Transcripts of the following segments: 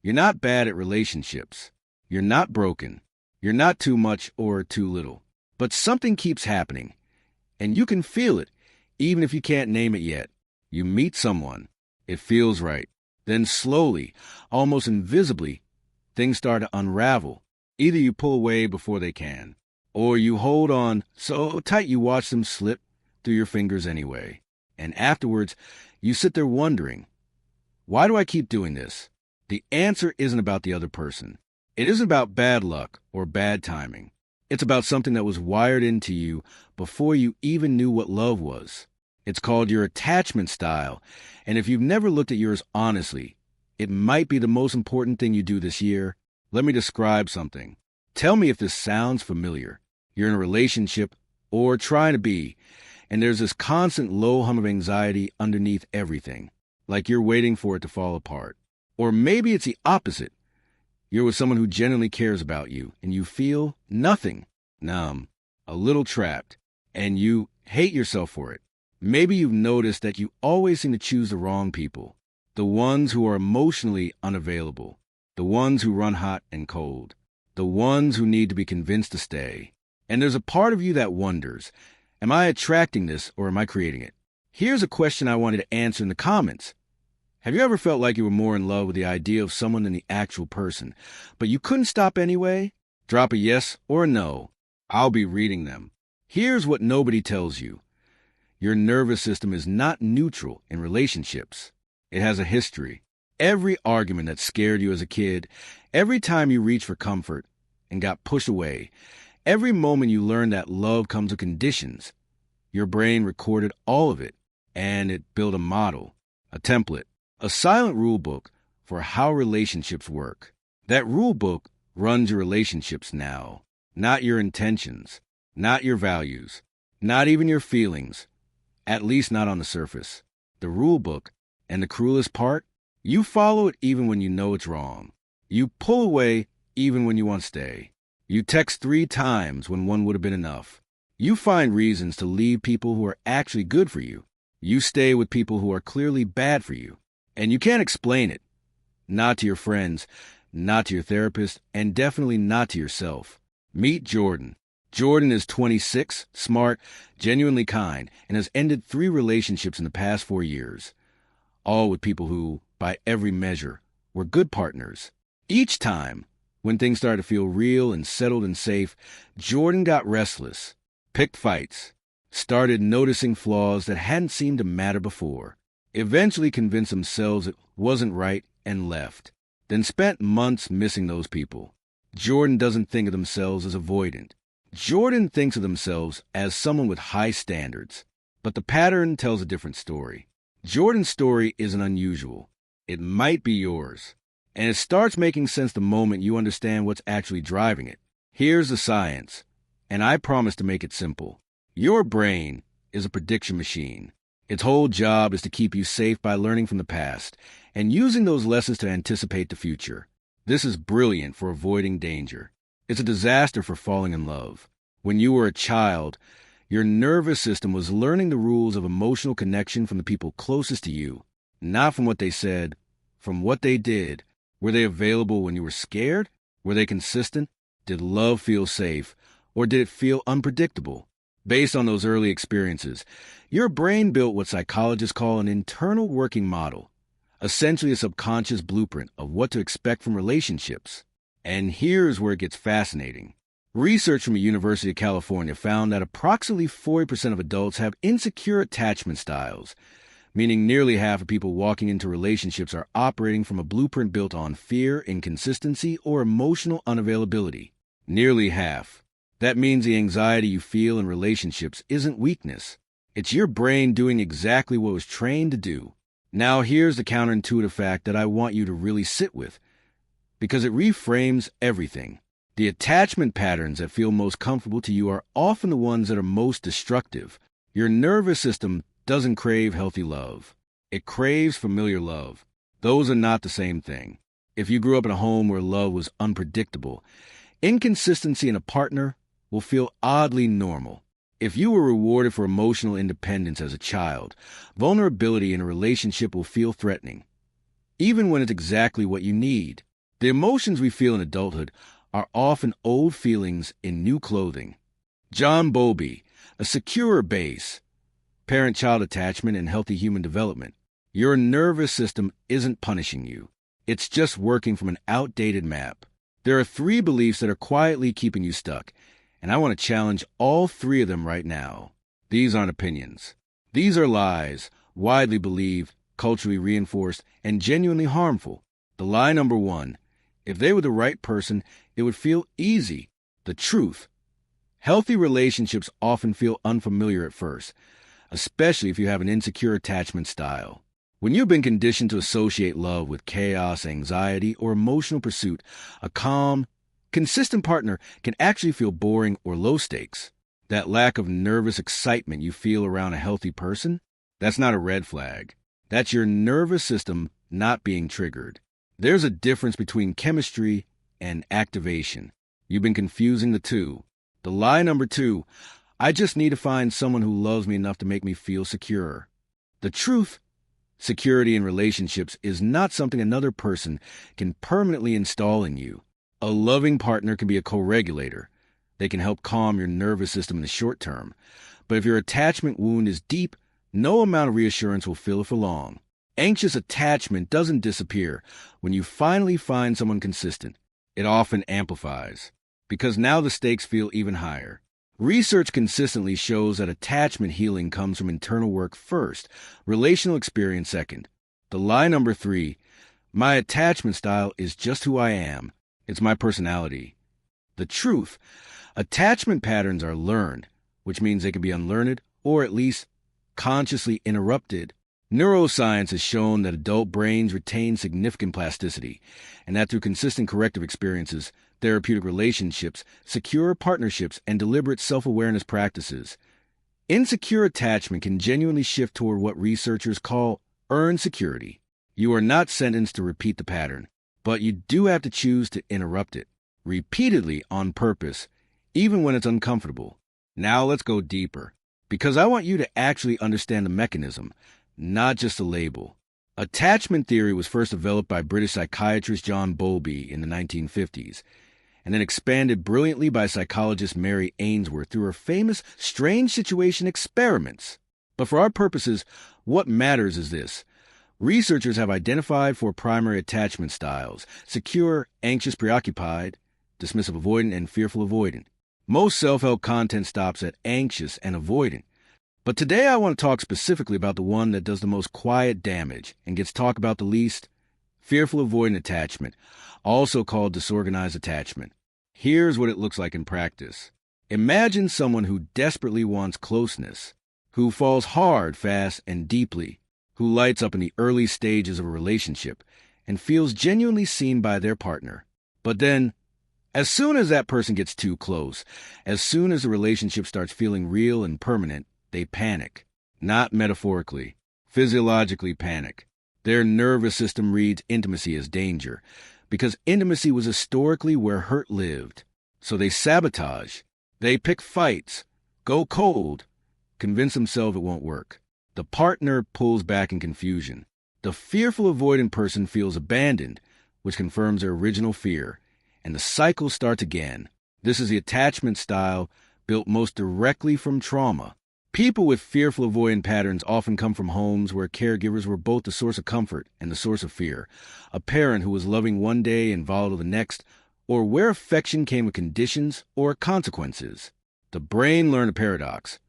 You're not bad at relationships. You're not broken. You're not too much or too little. But something keeps happening, and you can feel it, even if you can't name it yet. You meet someone. It feels right. Then slowly, almost invisibly, things start to unravel. Either you pull away before they can, or you hold on so tight you watch them slip through your fingers anyway. And afterwards, you sit there wondering, why do I keep doing this? The answer isn't about the other person. It isn't about bad luck or bad timing. It's about something that was wired into you before you even knew what love was. It's called your attachment style, and if you've never looked at yours honestly, it might be the most important thing you do this year. Let me describe something. Tell me if this sounds familiar. You're in a relationship, or trying to be, and there's this constant low hum of anxiety underneath everything, like you're waiting for it to fall apart. Or maybe it's the opposite. You're with someone who genuinely cares about you, and you feel nothing, numb, a little trapped, and you hate yourself for it. Maybe you've noticed that you always seem to choose the wrong people, the ones who are emotionally unavailable, the ones who run hot and cold, the ones who need to be convinced to stay. And there's a part of you that wonders, am I attracting this or am I creating it? Here's a question I wanted to answer in the comments. Have you ever felt like you were more in love with the idea of someone than the actual person, but you couldn't stop anyway? Drop a yes or a no. I'll be reading them. Here's what nobody tells you. Your nervous system is not neutral in relationships. It has a history. Every argument that scared you as a kid, every time you reached for comfort and got pushed away, every moment you learned that love comes with conditions, your brain recorded all of it, and it built a model, a template, a silent rule book for how relationships work. That rule book runs your relationships now, not your intentions, not your values, not even your feelings, at least not on the surface. The rule book, and the cruelest part, you follow it even when you know it's wrong. You pull away even when you want to stay. You text 3 times when one would have been enough. You find reasons to leave people who are actually good for you. You stay with people who are clearly bad for you. And you can't explain it. Not to your friends, not to your therapist, and definitely not to yourself. Meet Jordan. Jordan is 26, smart, genuinely kind, and has ended 3 relationships in the past 4 years. All with people who, by every measure, were good partners. Each time, when things started to feel real and settled and safe, Jordan got restless, picked fights, started noticing flaws that hadn't seemed to matter before, eventually convinced themselves it wasn't right and left, then spent months missing those people. Jordan doesn't think of themselves as avoidant. Jordan thinks of themselves as someone with high standards. But the pattern tells a different story. Jordan's story isn't unusual. It might be yours. And it starts making sense the moment you understand what's actually driving it. Here's the science, and I promise to make it simple. Your brain is a prediction machine. Its whole job is to keep you safe by learning from the past and using those lessons to anticipate the future. This is brilliant for avoiding danger. It's a disaster for falling in love. When you were a child, your nervous system was learning the rules of emotional connection from the people closest to you, not from what they said, from what they did. Were they available when you were scared? Were they consistent? Did love feel safe, or did it feel unpredictable? Based on those early experiences, your brain built what psychologists call an internal working model, essentially a subconscious blueprint of what to expect from relationships. And here's where it gets fascinating. Research from the University of California found that approximately 40% of adults have insecure attachment styles, meaning nearly half of people walking into relationships are operating from a blueprint built on fear, inconsistency, or emotional unavailability. Nearly half. That means the anxiety you feel in relationships isn't weakness. It's your brain doing exactly what it was trained to do. Now here's the counterintuitive fact that I want you to really sit with, because it reframes everything. The attachment patterns that feel most comfortable to you are often the ones that are most destructive. Your nervous system doesn't crave healthy love. It craves familiar love. Those are not the same thing. If you grew up in a home where love was unpredictable, inconsistency in a partner will feel oddly normal. If you were rewarded for emotional independence as a child, vulnerability in a relationship will feel threatening, even when it's exactly what you need. The emotions we feel in adulthood are often old feelings in new clothing. John Bowlby, A Secure Base, Parent-Child Attachment and Healthy Human Development. Your nervous system isn't punishing you. It's just working from an outdated map. There are 3 beliefs that are quietly keeping you stuck, and I want to challenge all 3 of them right now. These aren't opinions. These are lies, widely believed, culturally reinforced, and genuinely harmful. The lie number 1, if they were the right person, it would feel easy. The truth. Healthy relationships often feel unfamiliar at first, especially if you have an insecure attachment style. When you've been conditioned to associate love with chaos, anxiety, or emotional pursuit, a calm, consistent partner can actually feel boring or low stakes. That lack of nervous excitement you feel around a healthy person, that's not a red flag. That's your nervous system not being triggered. There's a difference between chemistry and activation. You've been confusing the two. The lie number 2, I just need to find someone who loves me enough to make me feel secure. The truth, security in relationships is not something another person can permanently install in you. A loving partner can be a co-regulator. They can help calm your nervous system in the short term. But if your attachment wound is deep, no amount of reassurance will fill it for long. Anxious attachment doesn't disappear when you finally find someone consistent. It often amplifies, because now the stakes feel even higher. Research consistently shows that attachment healing comes from internal work first, relational experience second. The lie number 3, my attachment style is just who I am. It's my personality. The truth, attachment patterns are learned, which means they can be unlearned or at least consciously interrupted. Neuroscience has shown that adult brains retain significant plasticity, and that through consistent corrective experiences, therapeutic relationships, secure partnerships, and deliberate self-awareness practices, insecure attachment can genuinely shift toward what researchers call earned security. You are not sentenced to repeat the pattern, but you do have to choose to interrupt it, repeatedly on purpose, even when it's uncomfortable. Now let's go deeper, because I want you to actually understand the mechanism, not just a label. Attachment theory was first developed by British psychiatrist John Bowlby in the 1950s, and then expanded brilliantly by psychologist Mary Ainsworth through her famous strange situation experiments. But for our purposes, what matters is this. Researchers have identified 4 primary attachment styles: secure, anxious, preoccupied, dismissive avoidant, and fearful avoidant. Most self-help content stops at anxious and avoidant. But today I want to talk specifically about the one that does the most quiet damage and gets talked about the least: fearful avoidant attachment, also called disorganized attachment. Here's what it looks like in practice. Imagine someone who desperately wants closeness, who falls hard, fast, and deeply, who lights up in the early stages of a relationship and feels genuinely seen by their partner. But then, as soon as that person gets too close, as soon as the relationship starts feeling real and permanent, they panic. Not metaphorically, physiologically panic. Their nervous system reads intimacy as danger, because intimacy was historically where hurt lived. So they sabotage. They pick fights, go cold, convince themselves it won't work. The partner pulls back in confusion. The fearful avoidant person feels abandoned, which confirms their original fear, and the cycle starts again. This is the attachment style built most directly from trauma. People with fearful avoidant patterns often come from homes where caregivers were both the source of comfort and the source of fear, a parent who was loving one day and volatile the next, or where affection came with conditions or consequences. The brain learned a paradox.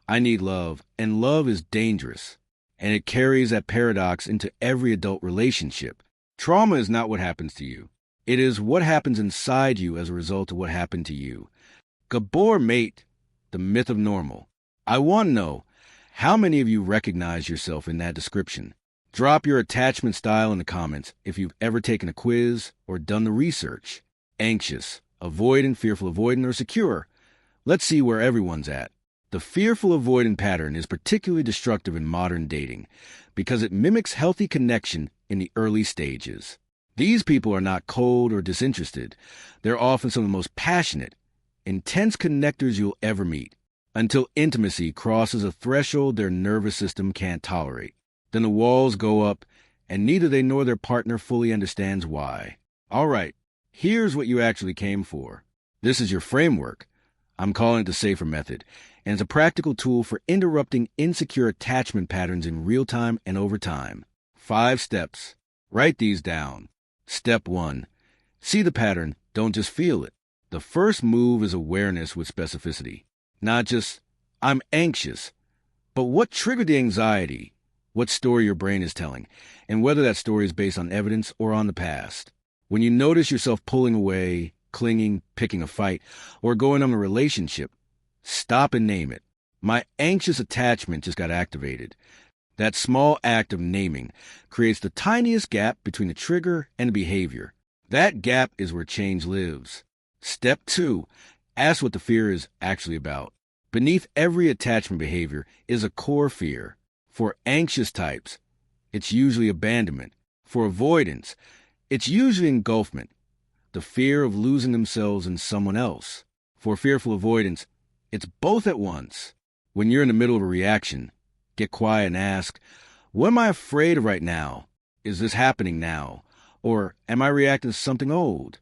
I need love, and love is dangerous. And it carries that paradox into every adult relationship. Trauma is not what happens to you. It is what happens inside you as a result of what happened to you. Gabor Mate, The Myth of Normal. I want to know, how many of you recognize yourself in that description? Drop your attachment style in the comments if you've ever taken a quiz or done the research. Anxious, avoidant, fearful avoidant, or secure. Let's see where everyone's at. The fearful avoidant pattern is particularly destructive in modern dating because it mimics healthy connection in the early stages. These people are not cold or disinterested. They're often some of the most passionate, intense connectors you'll ever meet, until intimacy crosses a threshold their nervous system can't tolerate. Then the walls go up, and neither they nor their partner fully understands why. All right, here's what you actually came for. This is your framework. I'm calling it the SAFER method, and it's a practical tool for interrupting insecure attachment patterns in real time and over time. 5 steps. Write these down. Step 1. See the pattern, don't just feel it. The first move is awareness with specificity. Not just, I'm anxious, but what triggered the anxiety, what story your brain is telling, and whether that story is based on evidence or on the past. When you notice yourself pulling away, clinging, picking a fight, or going on a relationship, stop and name it. My anxious attachment just got activated. That small act of naming creates the tiniest gap between the trigger and the behavior. That gap is where change lives. Step 2. Ask what the fear is actually about. Beneath every attachment behavior is a core fear. For anxious types, it's usually abandonment. For avoidance, it's usually engulfment. The fear of losing themselves in someone else. For fearful avoidance, it's both at once. When you're in the middle of a reaction, get quiet and ask, what am I afraid of right now? Is this happening now? Or am I reacting to something old?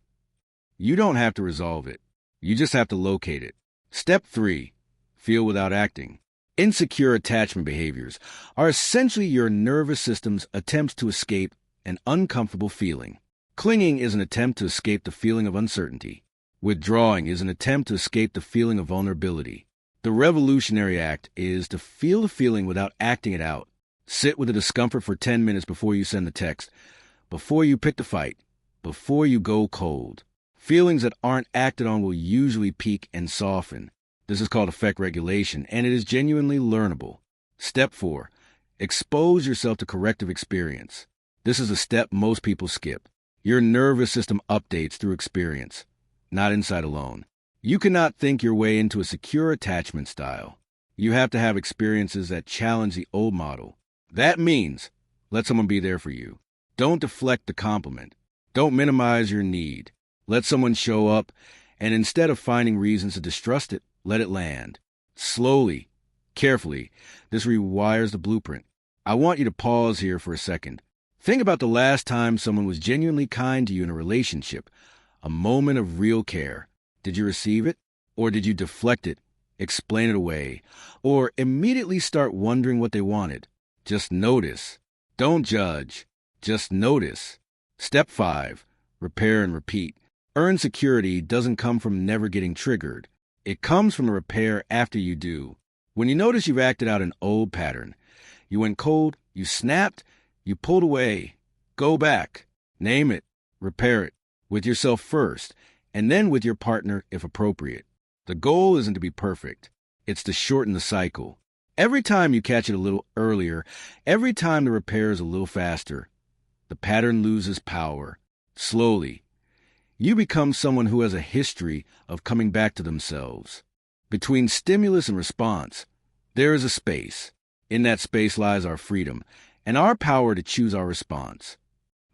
You don't have to resolve it. You just have to locate it. Step 3. Feel without acting. Insecure attachment behaviors are essentially your nervous system's attempts to escape an uncomfortable feeling. Clinging is an attempt to escape the feeling of uncertainty. Withdrawing is an attempt to escape the feeling of vulnerability. The revolutionary act is to feel the feeling without acting it out. Sit with the discomfort for 10 minutes before you send the text, before you pick the fight, before you go cold. Feelings that aren't acted on will usually peak and soften. This is called affect regulation, and it is genuinely learnable. Step 4. Expose yourself to corrective experience. This is a step most people skip. Your nervous system updates through experience, not insight alone. You cannot think your way into a secure attachment style. You have to have experiences that challenge the old model. That means let someone be there for you. Don't deflect the compliment. Don't minimize your need. Let someone show up, and instead of finding reasons to distrust it, let it land. Slowly, carefully, this rewires the blueprint. I want you to pause here for a second. Think about the last time someone was genuinely kind to you in a relationship, a moment of real care. Did you receive it? Or did you deflect it, explain it away, or immediately start wondering what they wanted? Just notice. Don't judge. Just notice. Step 5. Repair and repeat. Earned security doesn't come from never getting triggered. It comes from the repair after you do. When you notice you've acted out an old pattern, you went cold, you snapped, you pulled away, go back, name it, repair it, with yourself first, and then with your partner if appropriate. The goal isn't to be perfect. It's to shorten the cycle. Every time you catch it a little earlier, every time the repair is a little faster, the pattern loses power. Slowly, you become someone who has a history of coming back to themselves. Between stimulus and response, there is a space. In that space lies our freedom and our power to choose our response.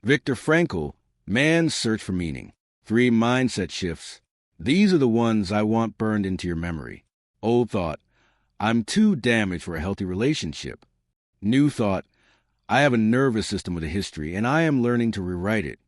Viktor Frankl, Man's Search for Meaning. 3 mindset shifts. These are the ones I want burned into your memory. Old thought, I'm too damaged for a healthy relationship. New thought, I have a nervous system with a history, and I am learning to rewrite it.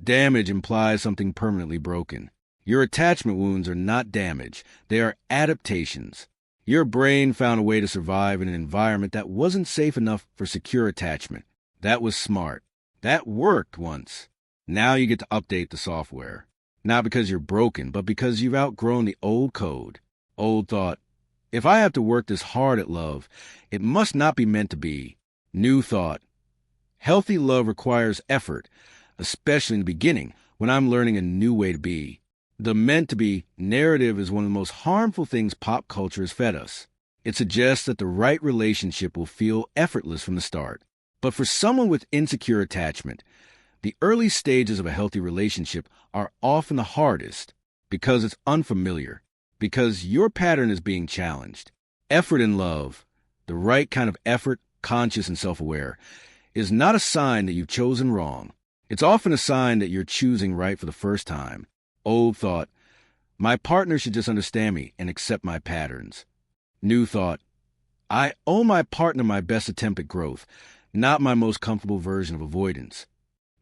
Damage implies something permanently broken. Your attachment wounds are not damage. They are adaptations. Your brain found a way to survive in an environment that wasn't safe enough for secure attachment. That was smart. That worked once. Now you get to update the software. Not because you're broken, but because you've outgrown the old code. Old thought, if I have to work this hard at love, it must not be meant to be. New thought, healthy love requires effort, especially in the beginning when I'm learning a new way to be. The meant-to-be narrative is one of the most harmful things pop culture has fed us. It suggests that the right relationship will feel effortless from the start. But for someone with insecure attachment, the early stages of a healthy relationship are often the hardest because it's unfamiliar, because your pattern is being challenged. Effort in love, the right kind of effort, conscious and self-aware, is not a sign that you've chosen wrong. It's often a sign that you're choosing right for the first time. Old thought, my partner should just understand me and accept my patterns. New thought, I owe my partner my best attempt at growth, not my most comfortable version of avoidance.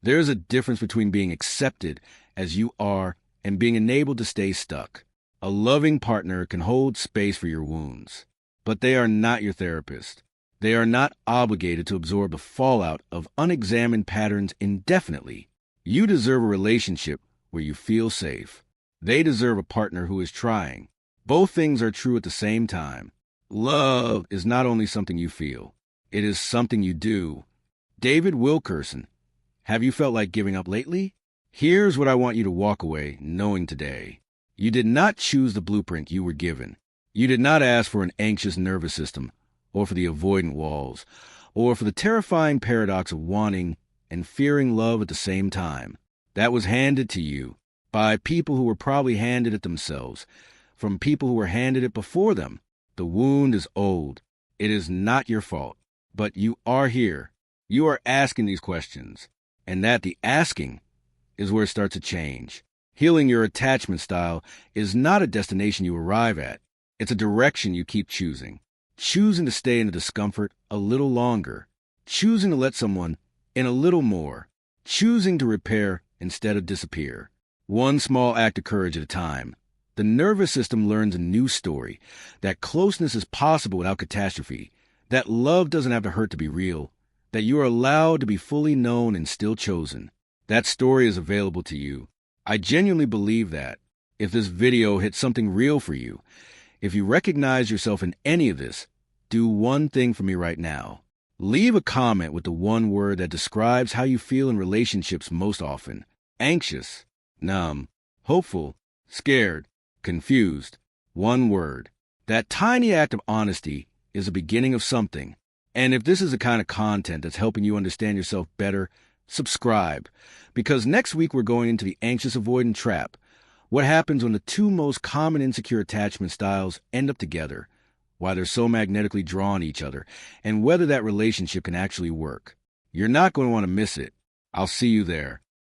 There's a difference between being accepted as you are and being enabled to stay stuck. A loving partner can hold space for your wounds, but they are not your therapist. They are not obligated to absorb the fallout of unexamined patterns indefinitely. You deserve a relationship where you feel safe. They deserve a partner who is trying. Both things are true at the same time. Love is not only something you feel, it is something you do. David Wilkerson, have you felt like giving up lately? Here's what I want you to walk away knowing today. You did not choose the blueprint you were given. You did not ask for an anxious nervous system, or for the avoidant walls, or for the terrifying paradox of wanting and fearing love at the same time. That was handed to you by people who were probably handed it themselves, from people who were handed it before them. The wound is old. It is not your fault. But you are here. You are asking these questions. And that the asking is where it starts to change. Healing your attachment style is not a destination you arrive at. It's a direction you keep choosing. Choosing to stay in the discomfort a little longer. Choosing to let someone in a little more. Choosing to repair instead of disappear. One small act of courage at a time. The nervous system learns a new story, that closeness is possible without catastrophe, that love doesn't have to hurt to be real, that you are allowed to be fully known and still chosen. That story is available to you. I genuinely believe that. If this video hit something real for you, if you recognize yourself in any of this, do one thing for me right now. Leave a comment with the one word that describes how you feel in relationships most often. Anxious, numb, hopeful, scared, confused. One word. That tiny act of honesty is the beginning of something. And if this is the kind of content that's helping you understand yourself better, subscribe. Because next week we're going into the anxious avoidant trap. What happens when the two most common insecure attachment styles end up together, why they're so magnetically drawn to each other, and whether that relationship can actually work. You're not going to want to miss it. I'll see you there.